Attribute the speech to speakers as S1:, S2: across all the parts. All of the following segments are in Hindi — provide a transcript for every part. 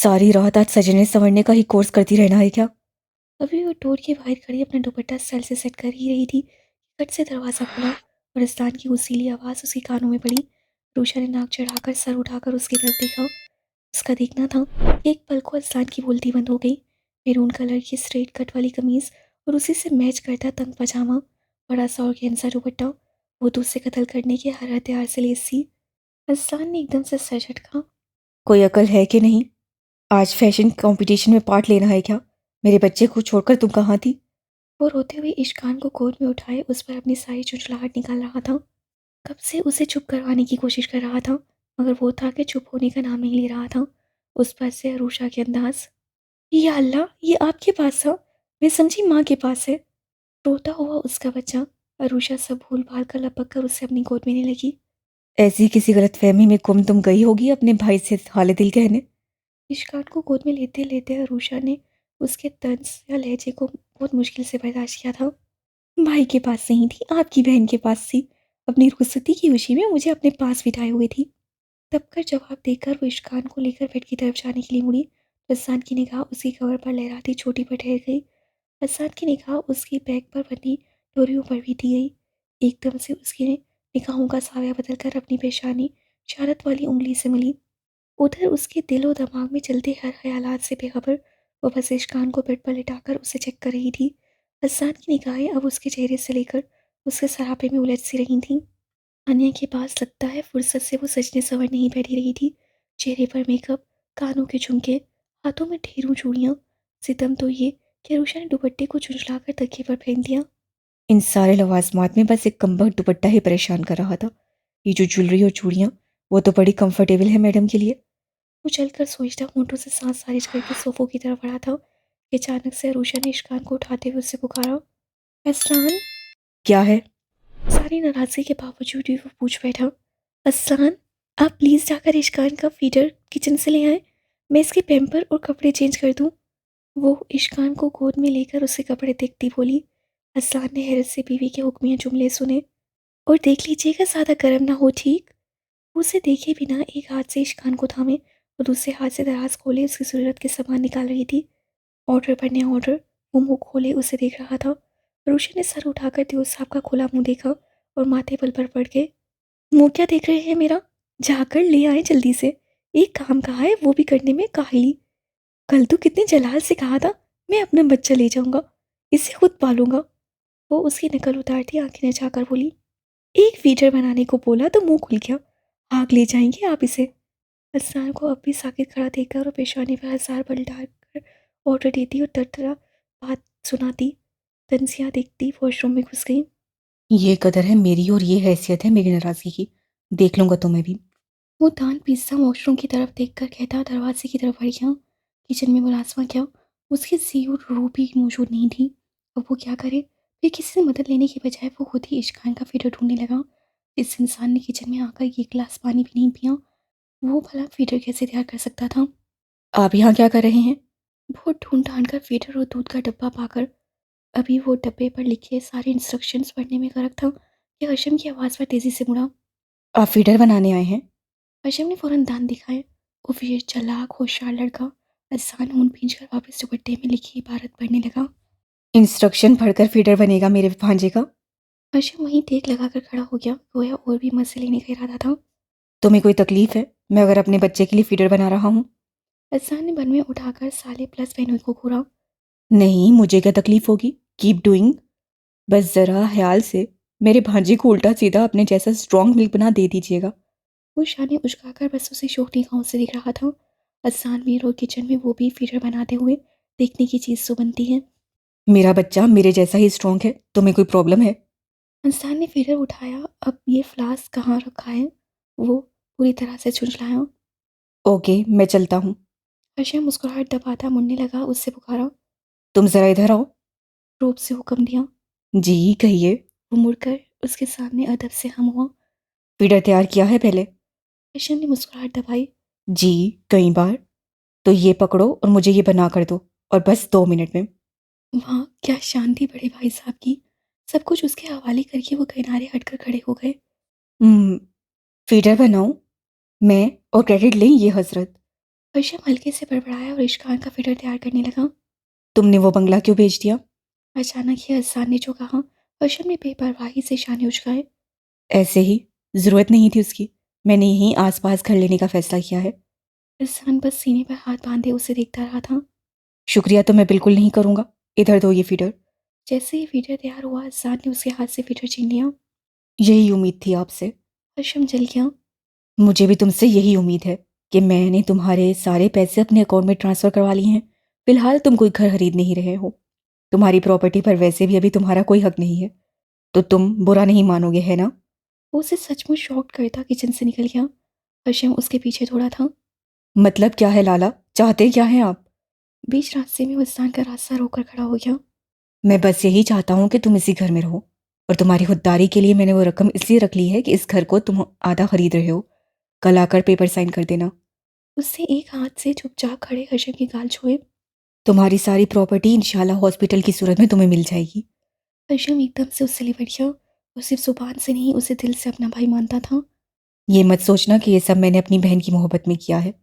S1: सारी रात आज सजने संवरने का ही कोर्स करती रहना है क्या? अभी वो डोर के बाहर खड़ी अपना दुपट्टा स्टाइल से सेट कर ही रही थी। फट से दरवाज़ा खुला और अस्तान की उसीली आवाज़ उसके कानों में पड़ी। रूशा ने नाक चढ़ाकर सर उठाकर उसकी तरफ देखा। उसका देखना था कि एक पल को अस्तान की बोलती बंद हो गई। मेरून कलर की स्ट्रेट कट वाली कमीज़ और उसी से मैच करता तंग पजामा, बड़ा सा और गेंजा दुपट्टा, वो तो उसे कत्ल करने के हर हथियार से लेस थी। अस्तान ने एकदम से सर झटका। कोई अकल है कि नहीं? आज फैशन कंपटीशन में पार्ट लेना है क्या? मेरे बच्चे को छोड़कर तुम कहाँ थी? वो रोते हुए इश्कान को गोद में उठाए उस पर अपनी सारी चुंचलाहट निकाल रहा था। कब से उसे चुप करवाने की कोशिश कर रहा था, मगर वो था कि चुप होने का नाम नहीं ले रहा था। उस पर से अरूषा के अंदाज, या अल्लाह, ये आपके पास था? मैं समझी माँ के पास है। रोता हुआ उसका बच्चा। अरूषा सब भूल भाल कर लपक कर उसे अपनी गोद में लेने लगी। ऐसी किसी गलतफहमी में गुम तुम गई होगी अपने भाई से हाले दिल कहने। इश्कान को गोद में लेते लेते अरूषा ने उसके तंज या लहजे को बहुत मुश्किल से बर्दाश्त किया था। भाई के पास नहीं थी, आपकी बहन के पास थी। अपनी रुखसती की खुशी में मुझे अपने पास बिठाए हुए थी। तब कर जवाब देकर वो इश्कान को लेकर बेड की तरफ जाने के लिए मुड़ी तो हसन की निगाह उसकी कवर पर लहराती चोटी पर ठहर गई। हसन की निगाह उसकी बैग पर बंधी डोरियों पर भी दी गई। एकदम से उसकी निगाहों का साया बदलकर अपनी पेशानी इशारत वाली उंगली से मिली। उधर उसके दिल और दिमाग में चलते हर ख्यालात से बेखबर वो बस इश्कान को बेड पर लिटाकर उसे चेक कर रही थी। हसन की निगाहें अब उसके चेहरे से लेकर उसके सरापे में उलझ सी रही थीं। आन्या के पास लगता है फुर्सत से वो सजने संवरने ही बैठी रही थी। चेहरे पर मेकअप, कानों के झुमके, हाथों में ढेरों चूड़ियाँ। सितम तो ये कि अरुषा ने दुपट्टे को झुंझलाकर तकिए पर फेंक दिया। इन सारे लवाजमात में बस एक कमबख्त दुपट्टा ही परेशान कर रहा था। ये जो ज्वेलरी और चूड़ियाँ, वो तो बड़ी कंफर्टेबल है मैडम के लिए। वो चलकर सोचता होंठों से सांस खारिज करके सोफों की तरफ बढ़ा था कि अचानक से अरुषा ने इश्कान को उठाते हुए उससे पुकारा, अस्लान। क्या है? सारी नाराजगी के बावजूद भी वो पूछ बैठा, अस्लान, आप प्लीज़ जाकर इश्कान का फीडर किचन से ले आए। मैं इसके पैम्पर और कपड़े चेंज कर दूँ। वो इश्कान को गोद में लेकर उसे कपड़े देखती बोली। अस्लान ने हैरत से बीवी के हुक्मिया जुमले सुने। और देख लीजिएगा ज़्यादा गर्म ना हो, ठीक? वो उसे देखे बिना एक हाथ से इश्कान को थामे और दूसरे हाथ से दराज खोले उसकी ज़रूरत के सामान निकाल रही थी। ऑर्डर पर नया ऑर्डर। वो मुंह खोले उसे देख रहा था। रोशन ने सर उठाकर दियो साहब का खुला मुंह देखा और माथे बल पर पड़ गए। मुंह क्या देख रहे हैं मेरा? जाकर ले आए जल्दी से। एक काम कहा है वो भी करने में काहली। कल तो कितने जलाल से कहा था मैं अपना बच्चा ले जाऊंगा, इसे खुद पालूंगा। वो उसकी नकल उतारती आंखें नचाकर बोली, एक फीडर बनाने को बोला तो मुंह खुल गया। आग ले जाएंगे आप इसे। हसन को अब भी साकित खड़ा देखकर और पेशानी पर हजार बल डालकर ऑर्डर देती और तरतरा बात सुनाती। तंजिया देखती वॉशरूम में घुस गई। ये कदर है मेरी और ये हैसियत है मेरी नाराजगी की। देख लूंगा तुम्हें भी। वो दान पीसा वॉशरूम की तरफ देखकर कहता दरवाजे की तरफ बढ़ गया। किचन में मुलाजमा क्या, उसकी सी और रूबी मौजूद नहीं थी। अब वो क्या करे? फिर किसी से मदद लेने के बजाय वो खुद ही इश्कान का फीडर ढूंढने लगा। इस इंसान ने किचन में आकर एक गिलास पानी भी नहीं पिया, वो भला फीडर कैसे तैयार कर सकता था? आप यहाँ क्या कर रहे हैं? वो ढूंढ ढांड कर फीडर और दूध का डब्बा पाकर अभी वो डब्बे पर लिखे सारे इंस्ट्रक्शंस पढ़ने में गर्क था कि हशम की आवाज़ पर तेजी से मुड़ा। आप फीडर बनाने आए हैं? हशम ने फौरन दांत दिखाए। वो फिर चालाक होशियार लड़का आसान ऊन भींच कर वापस दुपट्टे में लिखी इबारत पढ़ने लगा। इंस्ट्रक्शन पढ़कर फीडर बनेगा मेरे भांजे का? हशम वहीं टेक लगाकर खड़ा हो गया, गोया और भी मजे लेने का इरादा था। तुम्हें कोई तकलीफ है मैं अगर अपने बच्चे के लिए फीडर बना रहा हूँ? हसन ने बन में उठाकर साले प्लस बहनों को घूरा। नहीं, मुझे क्या तकलीफ होगी? Keep doing. बस जरा ख्याल से मेरे भांजे को उल्टा सीधा अपने जैसा स्ट्रॉन्ग मिल्क बना दे दीजिएगा। वो शाने उचकाकर बस उसे शोक निगाहों से देख रहा था। हसन मीर और किचन में वो भी फीडर बनाते हुए देखने की चीज़ तो बनती है। मेरा बच्चा मेरे जैसा ही स्ट्रॉन्ग है, तुम्हें कोई प्रॉब्लम है? हसन ने फीडर उठाया। अब ये फ्लास्क कहाँ रखा है? वो पूरी तरह से झुंझलाया। ओके, मैं चलता हूँ। हशम मुस्कुराहट दबाता मुड़ने लगा, उससे पुकारा, तुम जरा इधर आओ। रूप से हुक्म दिया। जी कहिए। वो मुड़कर उसके सामने अदब से हम हुआ। फीडर तैयार किया है पहले? हशम ने मुस्कुराहट दबाई। जी, कई बार। तो ये पकड़ो और मुझे ये बना कर दो, और बस 2 मिनट में। वाह, क्या शांति बड़े भाई साहब की। सब कुछ उसके हवाले करके वो किनारे हटकर खड़े हो गए। फीडर बनाऊं मैं और क्रेडिट लें ये हजरत? हर्षम हल्के से बड़बड़ाया और इश्कान का फिटर तैयार करने लगा। तुमने वो बंगला क्यों बेच दिया? अचानक ही अजसान ने जो कहा, हर्षम ने बेपरवाही से शाने उचकाए। ऐसे ही, जरूरत नहीं थी उसकी। मैंने यहीं आसपास घर लेने का फैसला किया है। अजसान बस सीने पर हाथ बांधे उसे देखता रहा था। शुक्रिया तो मैं बिल्कुल नहीं करूंगा। इधर दो ये फीडर। जैसे ही फीडर तैयार हुआ, अजसान ने उसके हाथ से फीडर छीन लिया। यही उम्मीद थी आपसे। हर्षम जल गया। मुझे भी तुमसे यही उम्मीद है कि मैंने तुम्हारे सारे पैसे अपने अकाउंट में ट्रांसफर करवा लिए हैं। फिलहाल तुम कोई घर खरीद नहीं रहे हो। तुम्हारी प्रॉपर्टी पर वैसे भी अभी तुम्हारा कोई हक नहीं है, तो तुम बुरा नहीं मानोगे, है ना? वो उसे सचमुच शॉक करता किचन से निकल गया। हर्षम उसके पीछे दौड़ा था। मतलब क्या है लाला, चाहते क्या हैं आप? बीच रास्ते में वो स्थान का रास्ता रोककर खड़ा हो गया। मैं बस यही चाहता हूँ कि तुम इसी घर में रहो, और तुम्हारी खुददारी के लिए मैंने वो रकम इसलिए रख ली है कि इस घर को तुम आधा खरीद रहे हो। कल आकर पेपर साइन कर देना। उससे एक हाथ से चुपचाप खड़े हर्षम के गाल छुए। तुम्हारी सारी प्रॉपर्टी इंशाल्लाह हॉस्पिटल की सूरत में तुम्हें मिल जाएगी। हर्षम एकदम से उससे लिपट गया। वो सिर्फ जुबान से नहीं, उसे दिल से अपना भाई मानता था। ये मत सोचना कि ये सब मैंने अपनी बहन की मोहब्बत में किया है।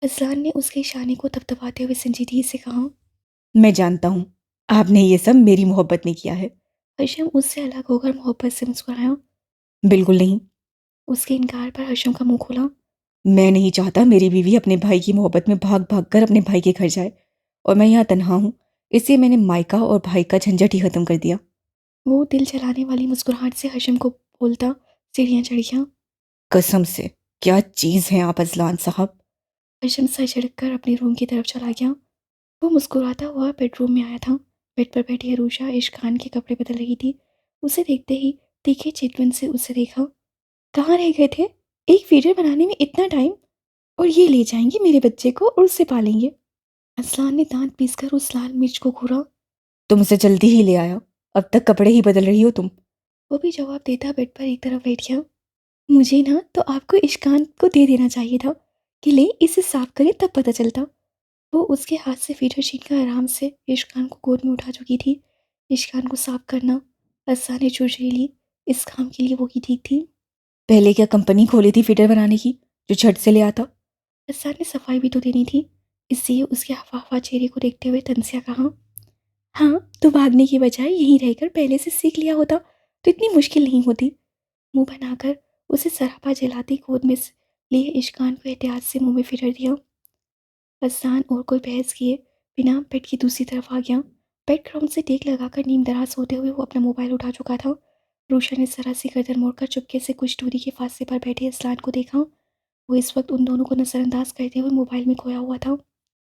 S1: अजलान ने उसके इशारे को थपथपाते हुए संजीदगी से कहा। मैं जानता हूँ, आपने ये सब मेरी मोहब्बत में किया है। हर्षम उससे अलग होकर मोहब्बत से मुस्कुराया। बिल्कुल नहीं। उसके इनकार पर हर्षम का मुंह खुला। मैं नहीं चाहता मेरी बीवी अपने भाई की मोहब्बत में भाग भाग कर अपने भाई के घर जाए, और मैं यहाँ तन्हा हूँ, इसलिए मैंने मायका और भाई का झंझट ही खत्म कर दिया। वो दिल जलाने वाली मुस्कुराहट से हर्षम को बोलता सीढ़ियाँ चढ़ गया। कसम से, क्या चीज़ है आप अजलान साहब। हर्षम सर झटक कर अपने रूम की तरफ चला गया। वो मुस्कुराता हुआ बेडरूम में आया था। बेड पर बैठी अरूषा इश्क खान के कपड़े बदल रही थी। उसे देखते ही तीखे चितवन से उसे देखा। कहाँ रह गए थे? एक फीडर बनाने में इतना टाइम, और ये ले जाएंगे मेरे बच्चे को और उससे पालेंगे। असलान ने दांत पीसकर उस लाल मिर्च को घूरा। तुमसे जल्दी ही ले आया, अब तक कपड़े ही बदल रही हो तुम। वो भी जवाब देता बेड पर एक तरफ बैठ गया। मुझे ना तो आपको इश्कान को दे देना चाहिए था कि ले इसे साफ करें, तब पता चलता। वो उसके हाथ से फीडर छीनकर आराम से इश्कान को गोद में उठा चुकी थी। इश्कान को साफ करना असा ने चुरझी ली। इस काम के लिए वो ही ठीक थी। पहले क्या कंपनी खोली थी फीडर बनाने की, जो झट से ले आता? असा ने सफाई भी तो देनी थी, इसलिए उसके हफाफा चेहरे को देखते हुए तंसिया कहा। हाँ, तो भागने की बजाय यहीं रहकर पहले से सीख लिया होता तो इतनी मुश्किल नहीं होती। मुंह बनाकर उसे सरापा जलाती गोद में लिए इश्कान को एहतियात से मुंह में फिर दिया। हसान और कोई बहस किए बिना बेड की दूसरी तरफ आ गया। बैकग्राउंड से टेक लगाकर नींद दराज होते हुए वो अपना मोबाइल उठा चुका था। रूशा ने जरा सी गर्दन मोड़कर चुपके से कुछ दूरी के फासले पर बैठे असलान को देखा। वो इस वक्त उन दोनों को नजरअंदाज करते हुए मोबाइल में खोया हुआ था।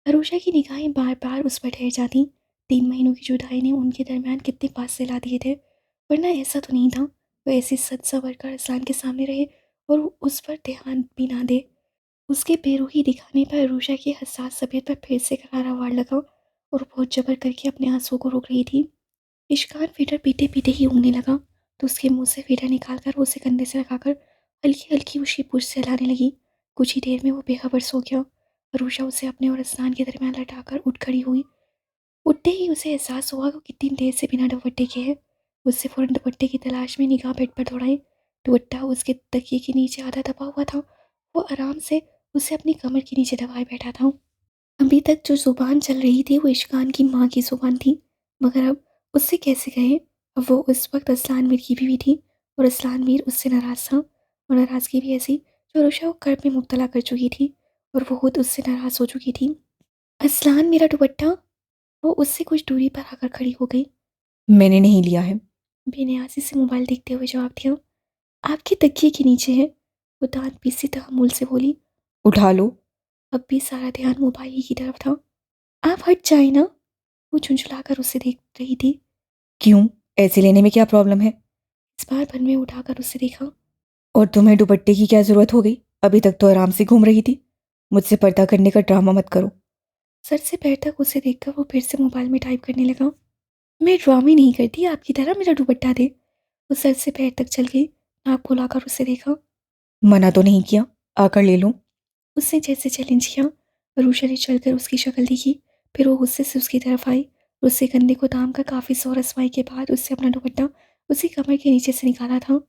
S1: अरूषा की निगाहें बार बार उस पर ठहर जाती। 3 महीनों की जुदाई ने उनके दरमियान कितने फासले ला दिए थे, वरना ऐसा तो नहीं था वो ऐसी सच सवर कर असलान के सामने रहे और उस पर ध्यान भी ना दे। उसके बेरूही दिखाने पर अरूषा की हसास तबीयत पर फिर से करारा वार लगा और बहुत जबर करके अपने आंसुओं को रोक रही थी। इश्कान फीडर पीते पीते ही ऊँगने लगा तो उसके मुंह से फीडर निकालकर वो उसे कंधे से लगाकर हल्की हल्की उसकी पूंछ सहलाने लगी। कुछ ही देर में वो बेखबर सो गया। अरूषा उसे अपने और स्नान के दरमियान लटाकर उठ खड़ी हुई। उठते ही उसे एहसास हुआ कि कितनी देर से बिना दुपट्टे के है। उससे फौरन दुपट्टे की तलाश में निगाह बेड पर दौड़ाई। दुपट्टा उसके तकिए के नीचे आधा दबा हुआ था। वो आराम से उसे अपनी कमर के नीचे दबाए बैठा था। अभी तक जो जुबान चल रही थी वो इश्कान की माँ की जुबान थी, मगर अब उससे कैसे कहे? अब वो उस वक्त असलान मीर की बीवी थी और असलान मीर उससे नाराज था, और नाराजगी भी ऐसी जो अरुषा को कर्ब में मुब्तला कर चुकी थी और वो खुद उससे नाराज हो चुकी थी। असलान, मेरा दुपट्टा। वो उससे कुछ दूरी पर आकर खड़ी हो गई। मैंने नहीं लिया है, बेनियाजी से मोबाइल देखते हुए जवाब दिया। आपके तकिए के नीचे है, वो दांत पीसती तहम्मुल से बोली। उठा लो। अब भी सारा ध्यान मोबाइल ही की तरफ था। आप हट जाए ना, वो झुंझुलाकर उसे देख रही थी। क्यों, ऐसे लेने में क्या प्रॉब्लम है? इस बार बन में उठाकर उसे देखा। और तुम्हें दुपट्टे की क्या जरूरत हो गई? अभी तक तो आराम से घूम रही थी। मुझसे पर्दा करने का ड्रामा मत करो। सर से पैर तक उसे देखकर वो फिर से मोबाइल में टाइप करने लगा। मैं ड्रामे नहीं करती आपकी तरह, मेरा दुपट्टा दे। वो सर से पैर तक चल गई। नाक फुलाकर उसे देखा। मना तो नहीं किया, आकर ले लो। उसने जैसे चैलेंज किया। अरूषा ने चलकर उसकी शक्ल देखी, फिर वो गुस्से से उसकी तरफ आई। उससे कंधे को थाम कर काफी जोर आजमाई के बाद उससे अपना दुपट्टा उसी कमर के नीचे से निकाला था।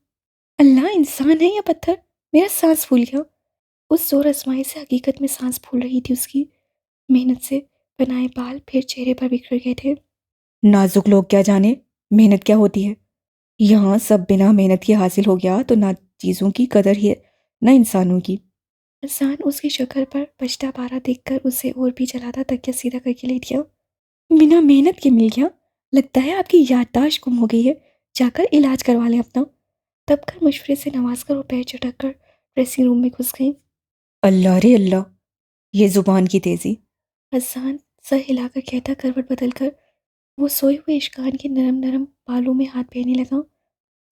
S1: अल्लाह, इंसान है या पत्थर? मेरा सांस फूल गया। उस जोर आजमाई से हकीकत में सांस फूल रही थी उसकी। मेहनत से बनाए बाल फिर चेहरे पर बिखर गए थे। नाजुक लोग क्या जाने मेहनत क्या होती है। यहाँ सब बिना मेहनत के हासिल हो गया तो ना चीज़ों की कदर ही है, ना इंसानों की। हसन उसकी शक्ल पर पछता पारा देखकर उसे और भी जलाता तकिया सीधा करके लेट गया। बिना मेहनत के मिल गया? लगता है आपकी याददाश्त गुम हो गई है। जाकर इलाज करवा लें अपना। तब कर मशवरे से नवाज कर वो पैर चटक कर ड्रेसिंग रूम में घुस गई। अल्लाह रे अल्लाह, ये जुबान की तेजी। हसन सर हिलाकर कहता करवट बदल कर वो सोए हुए इश्कान के नरम नरम बालों में हाथ फेरने लगा।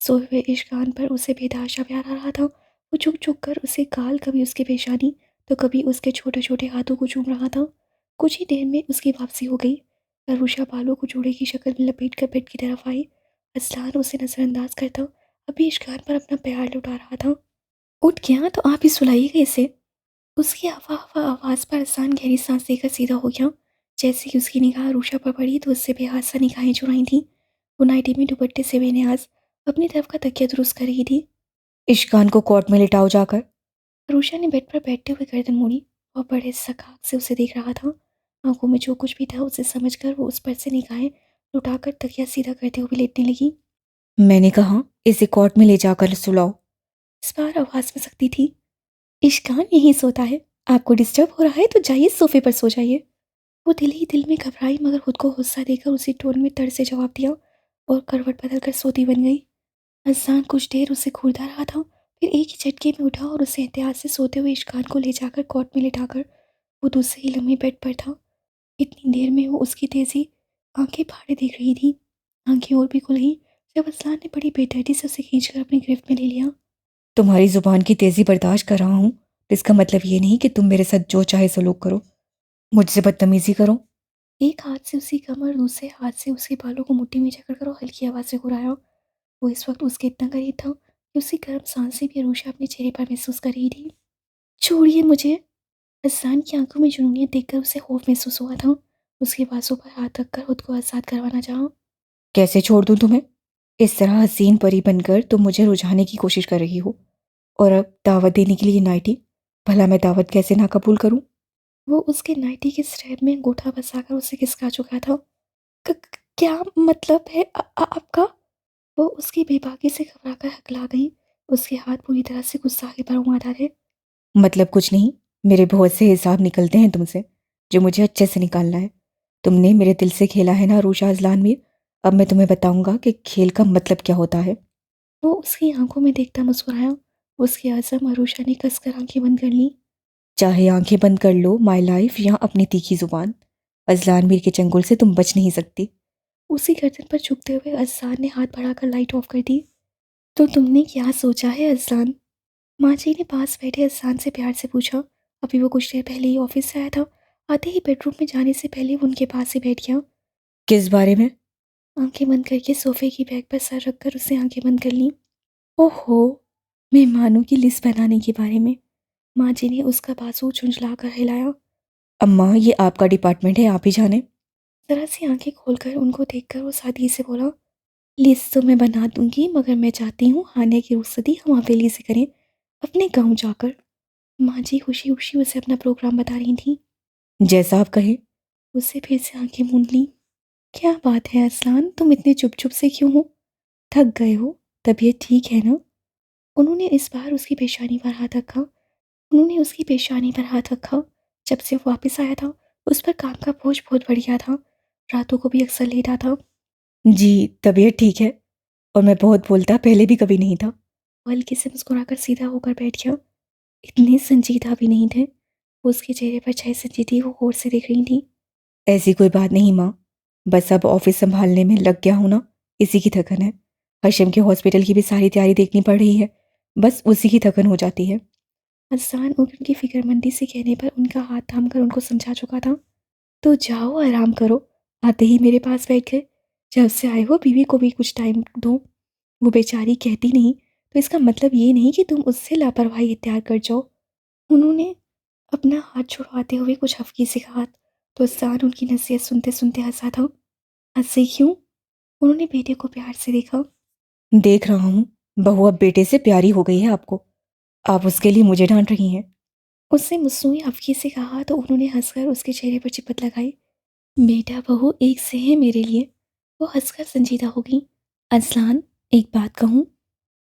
S1: सोए हुए इश्कान पर उसे बेतहाशा प्यार आ रहा था। वो झुक झुक कर उसे गाल, कभी उसकी पेशानी तो कभी उसके छोटे छोटे हाथों को चूम रहा था। कुछ ही देर में उसकी वापसी हो गई। अरुषा बालों को जूड़े की शक्ल में लपेट कर बेड की तरफ आई। असलान उसे नजरअंदाज करता अभी इश्कान पर अपना प्यार लुटा रहा था। उठ गया तो आप ही सुलाइएगा इसे। उसकी हवा हवा आवाज़ पर असान गहरी सांस लेकर सीधा हो गया। जैसे ही उसकी निगाह अरूषा पर पड़ी तो उससे बेहासा निगाहें चुराई थी। वो नाइटी में दुपट्टे से बेनियाज अपनी तरफ का तकिया दुरुस्त कर रही थी। इश्कान को कोर्ट में लिटाओ जाकर। अरूषा ने बेड पर बैठते हुए गर्दन मोड़ी और बड़े सखाक से उसे देख रहा था। आंखों में जो कुछ भी था उसे समझकर वो उस पर से निगाहें लुटाकर तकिया सीधा करते हुए लेटने लगी। मैंने कहा इसे कोर्ट में ले जाकर सुलाओ। इस बार आवाज में सख्ती थी। इश्कान यहीं सोता है, आपको डिस्टर्ब हो रहा है तो जाइए सोफे पर सो जाइए। वो दिल ही दिल में घबराई मगर खुद को गुस्सा देकर उसी टोन में तड़ से जवाब दिया और करवट बदल कर सोती बन गई। अजान कुछ देर उसे घूरता रहा था, फिर एक ही झटके में उठा और उसे एहतियात से सोते हुए इश्कान को ले जाकर कॉट में लिटाकर वो दूसरे ही लम्हे बेड पर था। इतनी देर में वो उसकी तेजी आंखें फाड़े देख रही थी। आंखें और भी खुल गई जब असलान ने बड़ी बेदर्दी से उसे खींचकर अपनी गिरफ्त में ले लिया। तुम्हारी जुबान की तेजी बर्दाश्त कर रहा हूँ तो इसका मतलब ये नहीं कि तुम मेरे साथ जो चाहे सलूक करो, मुझसे बदतमीजी करो। एक हाथ से उसकी कमर, दूसरे हाथ से उसके बालों को मुट्ठी में जकड़ कर और हल्की आवाज से घुराया। वो इस वक्त उसके इतना करीब था कि उसकी गर्म सांसें भी अरूषा अपने चेहरे पर महसूस कर रही थी। छोड़िए मुझे। हसन की आंखों में जुनूनियत देखकर उसे खौफ महसूस हुआ था। उसके बाजू पर हाथ रखकर खुद को आजाद करवाना चाहा। कैसे छोड़ दूं तुम्हें? इस तरह हसीन परी बनकर तुम मुझे रुझाने की कोशिश कर रही हो, और अब दावत देने के लिए नाइटी। भला मैं दावत कैसे ना कबूल करूं? वो उसके नाइटी के स्ट्रैप में अंगूठा फंसाकर उसे खिसका चुका था। क्या मतलब है आपका? वो उसकी बेबाकी से घबराकर हकला गई। उसके हाथ पूरी तरह से गुस्सा के बरमादा थे। मतलब कुछ नहीं, मेरे बहुत से हिसाब निकलते हैं तुमसे, जो मुझे अच्छे से निकालना है। तुमने मेरे दिल से खेला है ना अरूषा अजलानवीर। अब मैं तुम्हें बताऊंगा कि खेल का मतलब क्या होता है। वो उसकी आंखों में देखता मुस्कुराया। उसकी आज़म अरूषा ने कसकर आंखें बंद कर ली। चाहे आंखें बंद कर लो माय लाइफ, या अपनी तीखी जुबान, अजलानवीर के चंगुल से तुम बच नहीं सकती। उसी गर्दन पर झुकते हुए अजलान ने हाथ बढ़ाकर लाइट ऑफ कर दी। तो तुमने क्या सोचा है अजलान? माँ जी ने पास बैठे अजलान से प्यार से पूछा। अभी वो कुछ देर पहले ही ऑफिस से आया था। आते ही बेडरूम में जाने से पहले वो उनके पास ही बैठ गया। किस बारे में? आंखें बंद करके सोफे की बैग पर सर रखकर उसने आंखें बंद कर ली। ओहो, मेहमानों की लिस्ट बनाने के बारे में। माँ जी ने उसका बाजू झुंझला कर हिलाया। अम्मा ये आपका डिपार्टमेंट है, आप ही जाने। जरा सी आंखें खोलकर उनको देखकर वो सादगी से बोला, लिस्ट तो मैं बना दूंगी मगर मैं चाहती हूँ खाने की रुखसती हम हवेली से करें, अपने गांव जाकर। माँ जी खुशी खुशी उसे अपना प्रोग्राम बता रही थी। जैसा आप कहें। उससे फिर से आंखें मूंद ली। क्या बात है असलान, तुम इतने चुप चुप से क्यों हो? थक गए हो? तबीयत ठीक है ना? उन्होंने इस बार उसकी पेशानी पर हाथ रखा। उन्होंने उसकी पेशानी पर हाथ रखा। जब से वो वापस आया था उस पर काम का बोझ बहुत बढ़ गया था। रातों को भी अक्सर लेटा था। जी तबीयत ठीक है, और मैं बहुत बोलता पहले भी कभी नहीं था। वो हल्के से मुस्कुराकर सीधा होकर बैठ गया। इतने संजीदा भी नहीं थे। वो उसके चेहरे पर छाई संजीदगी को गौर से देख रही थी। ऐसी कोई बात नहीं माँ, बस अब ऑफिस संभालने में लग गया हूँ ना, इसी की थकन है। हशम के हॉस्पिटल की भी सारी तैयारी देखनी पड़ रही है, बस उसी की थकन हो जाती है। हसान उनकी फिक्रमंदी से कहने पर उनका हाथ थामकर उनको समझा चुका था। तो जाओ आराम करो, आते ही मेरे पास बैठ गए। जब से आए हो बीवी को भी कुछ टाइम दो। वो बेचारी कहती नहीं तो इसका मतलब ये नहीं कि तुम उससे लापरवाही इख्तियार कर जाओ। उन्होंने अपना हाथ छुड़वाते हुए कुछ हल्की से कहा तो हसान उनकी नसीहत सुनते सुनते हंसा था। हंसे क्यों? उन्होंने बेटे को प्यार से देखा। देख रहा हूँ, बहू अब बेटे से प्यारी हो गई है आपको। आप उसके लिए मुझे डांट रही हैं। उसने मसनूई हफ़्की से कहा तो उन्होंने हंसकर उसके चेहरे पर चिपट लगाई। बेटा बहू एक से है मेरे लिए। वो हंसकर संजीदा हो गई। अजलान, एक बात कहूँ?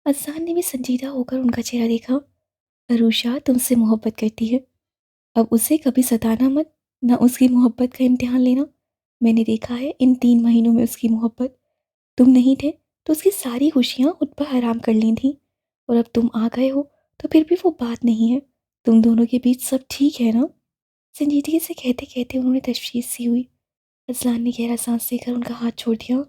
S1: अजलान ने भी संजीदा होकर उनका चेहरा देखा। अरूषा तुमसे मोहब्बत करती है। अब उसे कभी सताना मत, ना उसकी मोहब्बत का इम्तिहान लेना। मैंने देखा है इन 3 महीनों में उसकी मोहब्बत। तुम नहीं थे तो उसकी सारी खुशियाँ उन पर हराम कर ली थी, और अब तुम आ गए हो तो फिर भी वो बात नहीं है। तुम दोनों के बीच सब ठीक है ना? संजीदगी से कहते कहते उन्होंने तशवीश सी हुई। अजलान ने गहरा सांस लेकर उनका हाथ छोड़ दिया।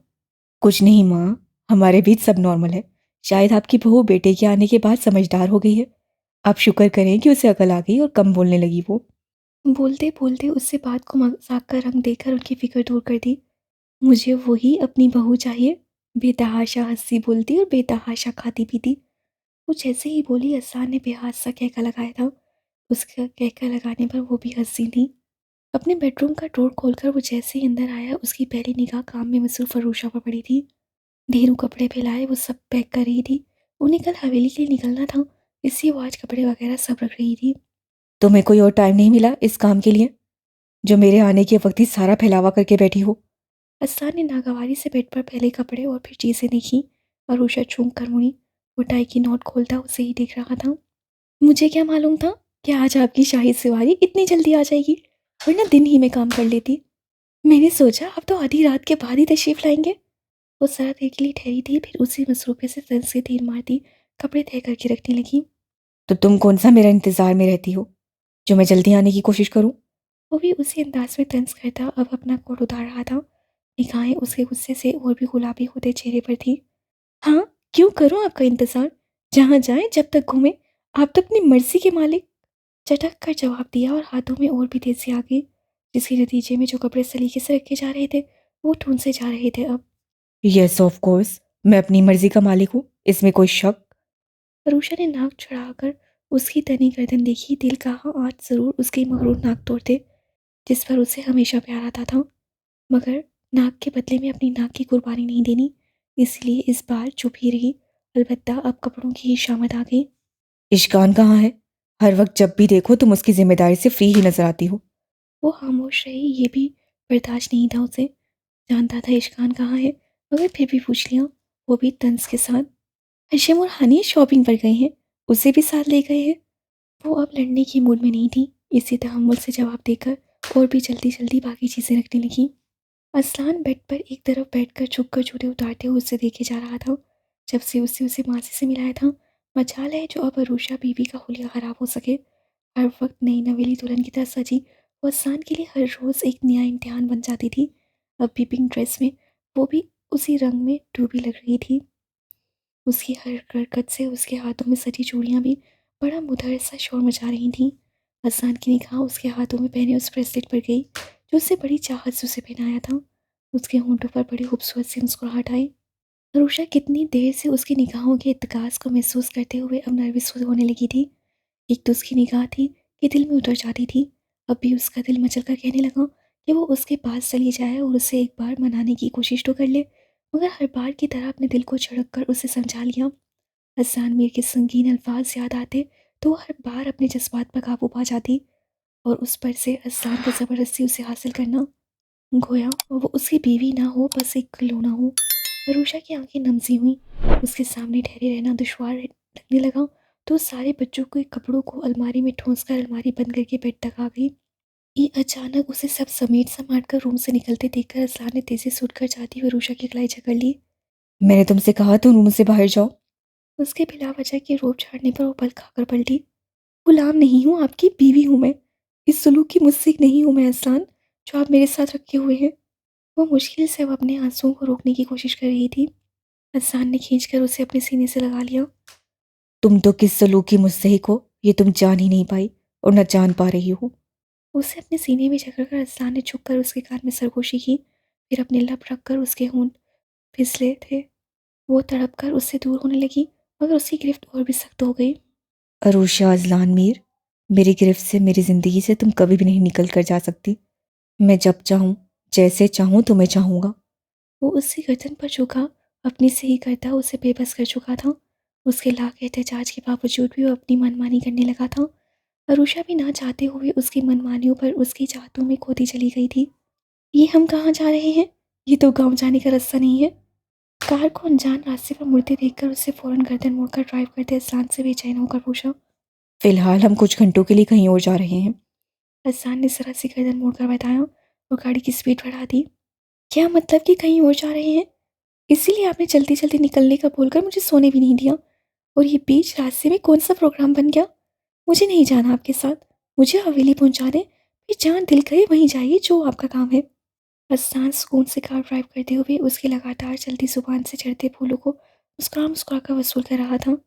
S1: कुछ नहीं माँ, हमारे बीच सब नॉर्मल है। शायद आपकी बहू बेटे के आने के बाद समझदार हो गई है। आप शुक्र करें कि उसे अकल आ गई और कम बोलने लगी वो। बोलते बोलते उससे बात को मजाक का रंग देकर उनकी फिक्र दूर कर दी। मुझे वही अपनी बहू चाहिए, बेतहाशा हंसी बोलती और बेतहाशा खाती पीती। वो जैसे ही बोली अजलान ने बेहास सा कहका लगाया था। उसका कहका लगाने पर वो भी हंसी थी। अपने बेडरूम का डोर खोलकर वो जैसे ही अंदर आया उसकी पहली निगाह काम में मसरूफ अरूषा पर पड़ी थी। ढेरों कपड़े फैलाए वो सब पैक कर रही थी। उन्हें कल हवेली के लिए निकलना था, इसलिए वो आज कपड़े वगैरह सब रख रही थी। तुम्हें कोई और टाइम नहीं मिला इस काम के लिए, जो मेरे आने के वक्त ही सारा फैलावा करके बैठी हो? अस्लान ने नागवारी से बेड पर फैले कपड़े और फिर चीज़ें देखी। अरूषा चूक कर मुड़ी। वो टाई की नोट खोलता उसे ही देख रहा था। मुझे क्या मालूम था कि आज आपकी शाही सवारी इतनी जल्दी आ जाएगी, वरना दिन ही में काम कर लेती। मैंने सोचा अब तो आधी रात के बाद ही तशरीफ लाएंगे। वो जरा देर के लिए ठहरी थी, फिर उसी मसरूफे से तन से तीर मारती कपड़े तय करके रखने लगी। तो तुम कौन सा मेरा इंतजार में रहती हो, जो मैं जल्दी आने की कोशिश करूं? वो भी उसी अंदाज में तंज करता अब अपना कोट उतार रहा था। निगाहें उसके गुस्से से और भी गुलाबी होते चेहरे पर थी। हाँ, क्यों करूं आपका इंतजार? जहाँ जाएं जब तक घूमें, आप तो अपनी मर्जी के मालिक। चटक कर जवाब दिया और हाथों में और भी तेजी आ गई, जिसके नतीजे में जो कपड़े सलीके से रखे जा रहे थे वो ठूंसे जा रहे थे अब। यस ऑफ कोर्स, मैं अपनी मर्जी का मालिक हूँ, इसमें कोई शक? अरूषा ने नाक चढ़ाकर उसकी तनी गर्दन देखी। दिल कहा आज जरूर उसके मगरूर नाक तोड़ते, जिस पर उसे हमेशा प्यार आता था। मगर नाक के बदले में अपनी नाक की कुर्बानी नहीं देनी, इसलिए इस बार चुप ही रही। अलबत्ता अब कपड़ों की ही शामत आ गई। इश्कान कहाँ है? हर वक्त जब भी देखो तुम उसकी जिम्मेदारी से फ्री ही नजर आती हो। वो खामोश रही, ये भी बर्दाश्त नहीं था उसे। जानता था इश्कान कहाँ है, मगर फिर भी पूछ लिया, वो भी तंज के साथ। हशम और हनी शॉपिंग पर गए हैं, उसे भी साथ ले गए हैं। वो अब लड़ने की मूड में नहीं थी, इसी तहम्मुल से जवाब देकर और भी जल्दी जल्दी बाकी चीज़ें रखने लगी। असलान बेड पर एक तरफ बैठकर झुककर जूते उतारते हुए उसे देखे जा रहा था। जब से उसे मासी से मिलाया था, मचाल है जो अब अरूषा बीवी का हुलिया खराब हो सके। हर वक्त नई नवेली दुल्हन की तरह सजी वो असान के लिए हर रोज़ एक नया इम्तिहान बन जाती थी। अब भी पिंक ड्रेस में, वो भी उसी रंग में डूबी लग रही थी। उसकी हर हरकत से उसके हाथों में सजी चूड़ियाँ भी बड़ा मुदहर सा शोर मचा रही थीं। असान की निगाह उसके हाथों में पहने उस ब्रेसलेट पर गई, जो उससे बड़ी चाहत से उसे पहनाया था। उसके होंठों पर बड़ी खूबसूरत सी मुस्कुराहट आई। अरूषा कितनी देर से उसकी निगाहों के इत्तेकास को महसूस करते हुए अब नर्वस होने लगी थी। एक तो उसकी निगाह थी कि दिल में उतर जाती थी। अब भी उसका दिल मचल कर कहने लगा कि वो उसके पास चली जाए और उसे एक बार मनाने की कोशिश तो कर ले, मगर हर बार की तरह अपने दिल को झड़क कर उसे समझा लिया। हसन मीर के संगीन अल्फाज याद आते तो वो हर बार अपने जज्बात पर काबू पा जाती, और उस पर से हसन को ज़बरदस्ती उसे हासिल करना, गोया वो उसकी बीवी ना हो, बस एक खिलौना हो। अरूषा की आंखें नमसी हुई। उसके सामने ठहरे रहना दुश्वार लगने लगा, तो सारे बच्चों के कपड़ों को अलमारी में ठूंस कर अलमारी बंद करके बेड तक आ गई। ये अचानक उसे सब समेट समाट कर रूम से निकलते देखकर असलान ने तेजी से उठकर जाती हुई अरूषा की कलाई जकड़ ली। मैंने तुमसे कहा तुम रूम से बाहर जाओ। उसके बिला वजह के रोब झाड़ने पर वो पल खाकर पलटी। गुलाम नहीं हूँ, आपकी बीवी हूँ मैं। इस सुलूक की मुझसे नहीं हूँ मैं असलान, जो आप मेरे साथ रखे हुए हैं। वो मुश्किल से अब अपने आंसुओं को रोकने की कोशिश कर रही थी। हसन ने खींचकर उसे अपने सीने से लगा लिया। तुम तो किस सलूक की मुस्तहिक हो, ये तुम जान ही नहीं पाई और न जान पा रही हो। उसे अपने सीने में जकड़कर हसन ने झुककर उसके कान में सरगोशी की, फिर अपने लब रखकर उसके होंठ फिसले थे। वो तड़प कर उससे दूर होने लगी, मगर उसकी गिरफ्त और भी सख्त हो गई। अरूषा अजलान मीर, मेरी गिरफ्त से, मेरी ज़िंदगी से तुम कभी भी नहीं निकल कर जा सकती। मैं जब चाहूँ, जैसे चाहूँ तुम्हें चाहूँगा। वो उसकी गर्दन पर झुका, अपनी सही करता उसे बेबस कर चुका था। उसके लाख एहतजाज के बावजूद भी वो अपनी मनमानी करने लगा था। अरुषा भी ना चाहते हुए उसकी मनमानियों पर उसकी चाहतों में खोती चली गई थी। ये हम कहाँ जा रहे हैं? ये तो गांव जाने का रास्ता नहीं है। कार को अनजान रास्ते पर मुड़ते देखकर उससे फौरन गर्दन मोड़कर ड्राइव करते असान से बेचैन होकर पूछा। फिलहाल हम कुछ घंटों के लिए कहीं और जा रहे हैं। असान ने जरा सी गर्दन मोड़कर बताया और गाड़ी की स्पीड बढ़ा दी। क्या मतलब कि कहीं और जा रहे हैं? इसीलिए आपने जल्दी जल्दी निकलने का बोलकर मुझे सोने भी नहीं दिया। और ये बीच रास्ते में कौन सा प्रोग्राम बन गया? मुझे नहीं जाना आपके साथ। मुझे हवेली पहुंचा दें, फिर जहाँ दिल करे वहीं जाइए, जो आपका काम है। हसन सुकून से कार ड्राइव करते हुए उसकी लगातार चलती जुबान से झड़ते फूलों को मुस्कुरा मुस्कुरा कर वसूल कर रहा था।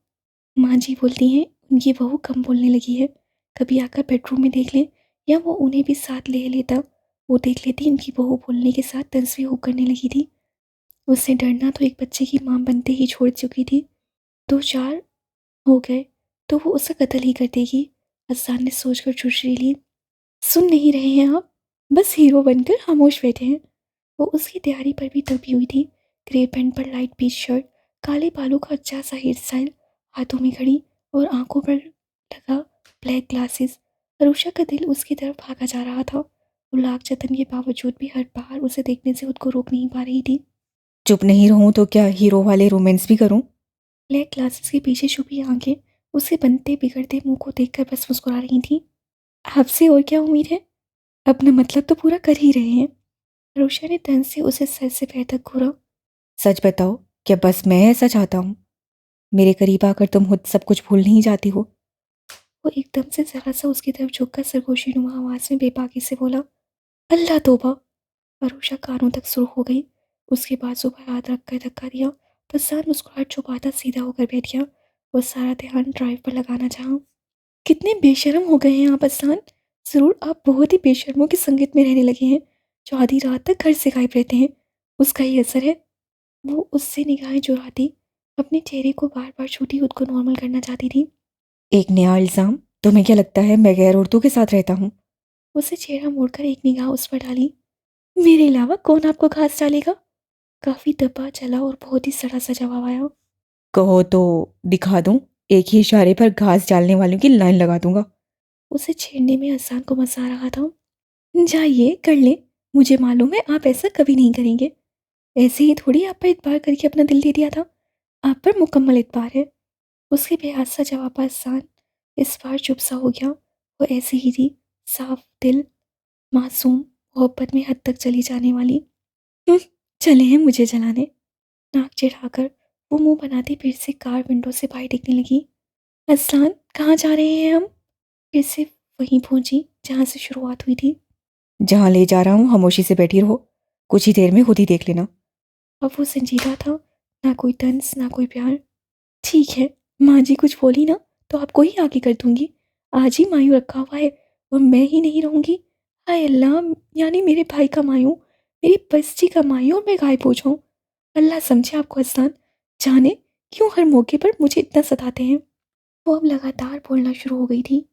S1: माँ जी बोलती हैं उनकी बहू कम बोलने लगी है, कभी आकर बेडरूम में देख लें, या वो उन्हें भी साथ ले लेता। वो देख लेती उनकी बहू बोलने के साथ तंस्वी हो करने लगी थी। उससे डरना तो एक बच्चे की माँ बनते ही छोड़ चुकी थी। 2-4 हो गए तो वो उसका कत्ल ही कर देगी। हसन ने सोचकर चुटकी ली। सुन नहीं रहे हैं आप? बस हीरो बनकर खामोश बैठे हैं। वो उसकी तैयारी पर भी दबी हुई थी। ग्रे पैंट पर लाइट पीच शर्ट, काले बालों का अच्छा सा हेयर स्टाइल, हाथों में घड़ी और आंखों पर लगा ब्लैक ग्लासेस। अरुषा का दिल उसकी तरफ भागा जा रहा था। वो लाख जतन के बावजूद भी हर बार उसे देखने से खुद को रोक नहीं पा रही थी। चुप नहीं रहूं तो क्या हीरो वाले रोमांस भी करूं? ब्लैक ग्लासेस के पीछे छुपी आंखें उसे बनते बिगड़ते मुंह को देखकर बस मुस्कुरा रही थी। आपसे और क्या उम्मीद है? अपना मतलब तो पूरा कर ही रहे हैं। रोशा ने तन से उसे सर से पैर तक घूरा। सच बताओ, क्या बस मैं ऐसा चाहता हूँ? मेरे करीब आकर तुम खुद सब कुछ भूल नहीं जाती हो? वो एकदम से जरा सा उसकी तरफ झुककर सरगोशी नुमा आवाज में बेबाकी से बोला। अल्लाह तौबा! अरुषा कानों तक सुर्ख हो गई। उसके बाजू पर हाथ रखकर धक्का दिया तो सर मुस्कुराहट छुपाता सीधा होकर बैठ गया। वो सारा ध्यान ड्राइव पर लगाना चाहा। कितने बेशर्म हो गए हैं आप असान। जरूर आप बहुत ही बेशर्मों की संगत में रहने लगे हैं, जो आधी रात तक घर से गायब रहते हैं। उसका ही असर है। वो उससे निगाहें चुराती अपने चेहरे को बार बार छूती खुद को नॉर्मल करना चाहती थी। एक नया इल्जाम? तुम्हें क्या लगता है मैं गैर औरतों के साथ रहता हूँ? उसे चेहरा मोड़कर एक निगाह उस पर डाली। मेरे अलावा कौन आपको घास डालेगा? काफी दबा चला और बहुत ही सड़ा सा जवाब आया। कहो तो दिखा दूं, एक ही इशारे पर घास डालने वालों की लाइन लगा दूंगा। उसे छेड़ने में आसान को मजा आ रहा था। जाइए कर ले, मुझे मालूम है आप ऐसा कभी नहीं करेंगे। ऐसे ही थोड़ी आप पर इतबार करके अपना दिल दे दिया था। आप पर मुकम्मल इतबार है। उसके बेहद सा जवाब पर आसान इस बार चुप सा हो गया। वो ऐसी ही थी, साफ दिल, मासूम, मोहब्बत में हद तक चली जाने वाली। "हम्म, चले हैं मुझे जलाने।" नाक चिढ़ाकर वो मुंह बनाती फिर से कार विंडो से बाहर दिखने लगी। असलान, कहाँ जा रहे हैं हम? फिर से वहीं पहुंची जहाँ से शुरुआत हुई थी। जहाँ ले जा रहा हूँ खामोशी से बैठी रहो, कुछ ही देर में खुद ही देख लेना। अब वो संजीदा था, ना कोई तंज ना कोई प्यार। ठीक है, माँ जी कुछ बोली ना तो आपको ही आगे कर दूंगी। आज ही मायूं रखा हुआ है और मैं ही नहीं रहूंगी। हाय अल्लाह, यानी मेरे भाई का मायूं, मेरी बस्ती का मायूं, और मैं गायब हो जाऊं। अल्लाह समझे आपको असान, जाने क्यों हर मौके पर मुझे इतना सताते हैं। वो अब लगातार बोलना शुरू हो गई थी।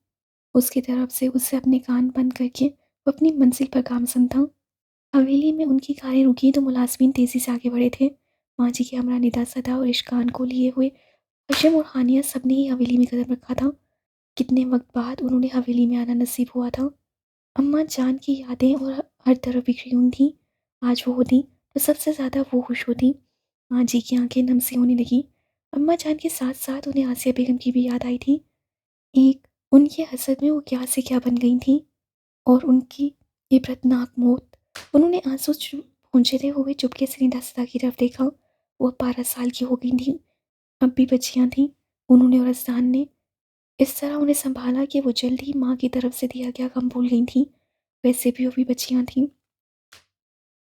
S1: उसकी तरफ से उसे अपने कान बंद करके वो अपनी मंजिल पर गामजन था। हवेली में उनकी कारें रुकी तो मुलाजमीन तेजी से आगे बढ़े थे। माँ जी की हमरा निदा सदा और इश्कान को लिए हुए हशम और हानिया सब ने ही हवेली में कदम रखा था। कितने वक्त बाद उन्होंने हवेली में आना नसीब हुआ था। अम्मा जान की यादें और हर तरफ बिखरी हुई थी। आज वो होती तो सबसे ज़्यादा वो खुश होती। माँ जी की आंखें नम सी होने लगी। अम्मा जान के साथ साथ उन्हें आसिया बेगम की भी याद आई थी। एक, उनके हसद में वो क्या से क्या बन गई थी, और उनकी इबरतनाक मौत। उन्होंने आंसू पहुँचते हुए चुपके से निदा सदा की तरफ देखा। वो 12 साल की हो गई थी, अब भी बच्चियाँ थीं। उन्होंने और अज़लान ने इस तरह उन्हें संभाला कि वो जल्द ही माँ की तरफ से दिया गया गम भूल गई थीं। वैसे भी वो भी बच्चियाँ थीं,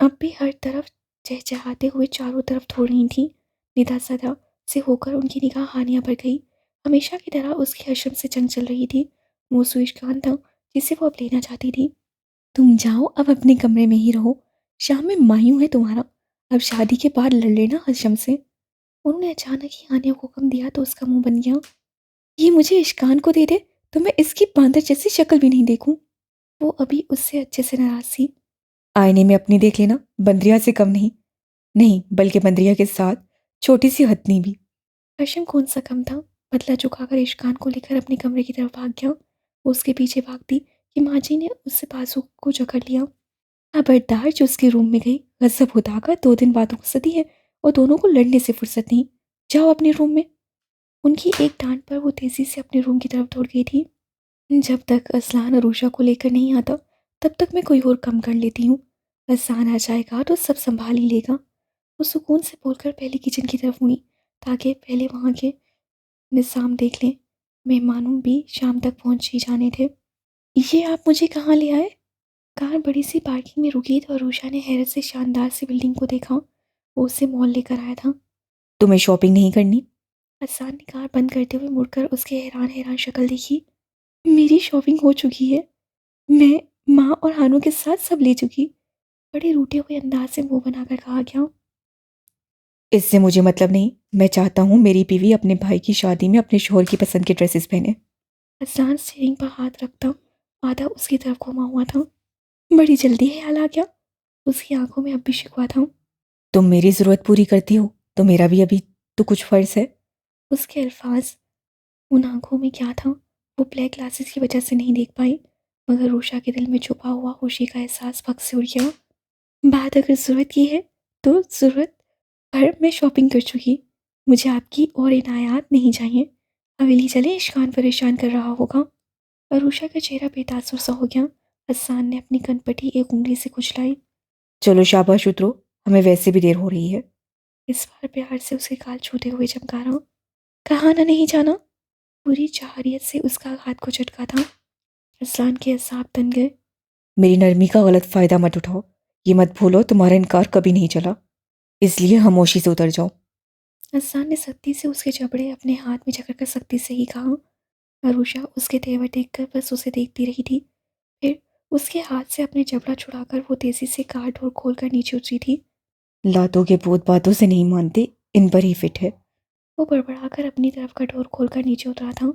S1: अब भी हर तरफ चहचहाते हुए चारों तरफ दौड़ रही थीं। निदा सदा से होकर उनकी निगाह हानिया पर गई। हमेशा की तरह उसकी हशम से जंग चल रही थी। मौसू इश्कान था जिसे वो अब लेना चाहती थी। तुम जाओ, अब अपने कमरे में ही रहो। शाम में मायूं है तुम्हारा, अब शादी के बाद लड़ लेना हशम से। उन्होंने अचानक ही हानिया को हुक्म दिया तो उसका मुंह बन गया। ये मुझे इश्कान को दे दे तो मैं इसकी बांदर जैसी शक्ल भी नहीं देखूं। वो अभी उससे अच्छे से नाराज थी। आईने में अपनी देख लेना, बंदरिया से कम नहीं। नहीं, बल्कि बंदरिया के साथ छोटी सी हथनी भी। हशम कौन सा कम था, बदला चुकाकर इश्कान को लेकर अपने कमरे की तरफ भाग गया। वो उसके पीछे भागती कि माँ जी ने उससे बाजू को जकड़ लिया। खबरदार जो उसके रूम में गई, गजब होता का 2 दिन बाद रुखसती है और दोनों को लड़ने से फुर्सत नहीं। जाओ अपने रूम में। उनकी एक डांट पर वो तेजी से अपने रूम की तरफ दौड़ गई थी। जब तक असलान अरूषा को लेकर नहीं आता तब तक मैं कोई और काम कर लेती हूँ। असलान आ जाएगा तो सब संभाल ही लेगा। वो सुकून से बोलकर पहले किचन की तरफ मुड़ी ताकि पहले वहाँ के निज़ाम देख लें। मेहमानों भी शाम तक पहुँच ही जाने थे। ये आप मुझे कहाँ ले आए? कार बड़ी सी पार्किंग में रुकी तो अरूषा ने हैरत से शानदार सी बिल्डिंग को देखा। वो उसे मॉल लेकर आया था। तुम्हें शॉपिंग नहीं करनी? हसन ने कार बंद करते हुए मुड़कर उसके हैरान हैरान शक्ल देखी। मेरी शॉपिंग हो चुकी है। मैं माँ और हानू के साथ सब ले चुकी। बड़े रूठे हुए अंदाज से मुंह बनाकर कहा गया। इससे मुझे मतलब नहीं। मैं चाहता हूँ मेरी बीवी अपने भाई की शादी में अपने शोहर की पसंद के ड्रेसेस पहने। हसन स्टीयरिंग पर हाथ रखता आधा उसकी तरफ घुमा हुआ था। बड़ी जल्दी ख्याल आ गया। उसकी आंखों में अब भी शिकवा था। तुम मेरी ज़रूरत पूरी करती हो तो मेरा भी अभी तो कुछ फ़र्ज़ है। उसके अल्फाज उन आंखों में क्या था वो ब्लैक ग्लासेस की वजह से नहीं देख पाई, मगर रूशा के दिल में छुपा हुआ खुशी का एहसास भग से उड़ गया। बात अगर ज़रूरत की है तो ज़रूरत पर मैं शॉपिंग कर चुकी। मुझे आपकी और इनायात नहीं चाहिए। हवेली चले, इश्कान परेशान कर रहा होगा। अरूषा का चेहरा बेतासुर सा हो गया। हसन ने अपनी कनपटी एक उंगली से कुचलाई। चलो शाबाश उतरो, हमें वैसे भी देर हो रही है। इस बार प्यार से उसके गाल छूते हुए चमकारा। कहा ना नहीं जाना। पूरी चाहरियत से उसका हाथ को झटका था। रसलान के असाब तन गए। मेरी नरमी का गलत फ़ायदा मत उठाओ। ये मत भूलो तुम्हारा इनकार कभी नहीं चला, इसलिए खामोशी से उतर जाओ। रसलान ने सख्ती से उसके जबड़े अपने हाथ में जकड़कर सख्ती से ही कहा। अरूषा उसके तेवर देखकर बस उसे देखती रही थी। फिर उसके हाथ से अपने जबड़ा छुड़ाकर वो तेजी से कार डोर खोलकर नीचे उतरी थी। लातों के भूत बातों से नहीं मानते, इन पर ही फिट है। वो बड़बड़ाकर अपनी तरफ का डोर खोलकर नीचे उतरा था।